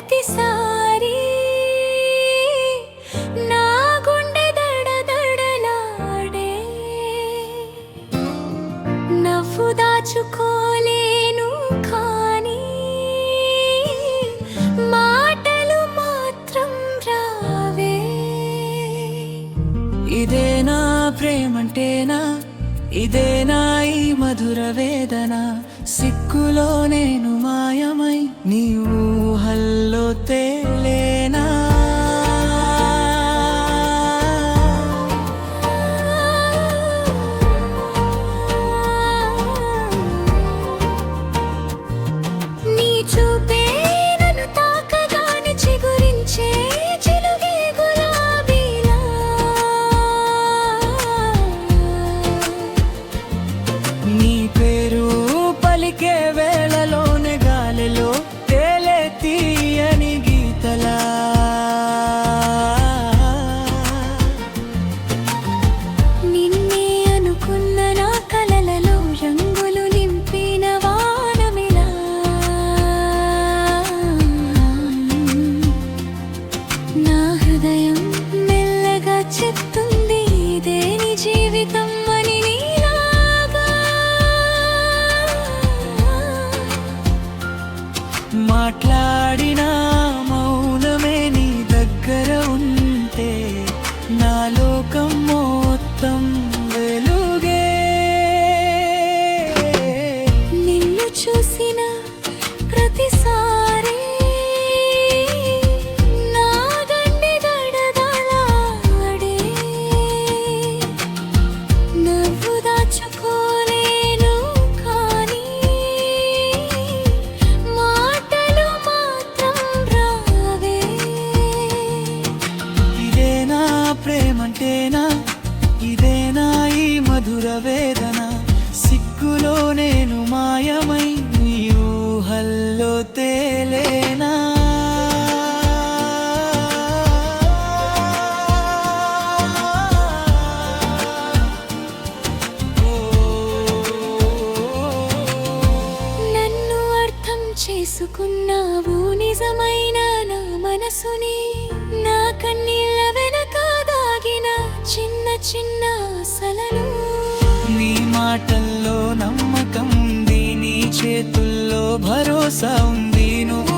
ప్రతిసారి నా గుండె దడదడలాడే. నవ్వు దాచుకోలేను కానీ మాటలు మాత్రం రావే. ఇదేనా ప్రేమంటేనా, ఇదేనా ఈ మధుర వేదన? సిక్కులో నేను మాయమై నీ ఊహల్లో తేలేనా? నీ చూపే నన్ను తాకగానే చిగురించే చిలుగే గులాబీలా. నీ పేరు పలికే వేళలోనే గాలిలో తేలే తీయని గీతలా. నిన్నే అనుకున్న నా కలలలో రంగులు నింపిన వానమిలా. నా హృదయం మెల్లగా చెప్తుంది ఇదే నీ జీవితం అని. నీలాగా మాట్లాడిన మౌనమే నీ దగ్గర ఉంటే నా లోకం మొత్తం వెలుగే. నిన్ను చూసిన ప్రతిసారి నా గుండె దడదడలాడే. నవ్వు దాచుకోలేను కానీ మాటలు మాత్రం రావే. ఇదేనా ప్రేమంటేనా, ఇదేనా ఈ మధుర వేదన? సిగ్గులో నేను మాయమై నీ ఊహల్లో తేలేనా? నన్ను అర్థం చేసుకున్నావు నిజమైన నా మనసుని. నా కన్నీళ్ళ వెనక దాగిన చిన్న చిన్న ఆశలను. నీ మాటల్లో నమ్మకం ఉంది, నీ చేతుల్లో భరోసా ఉంది. నువ్వు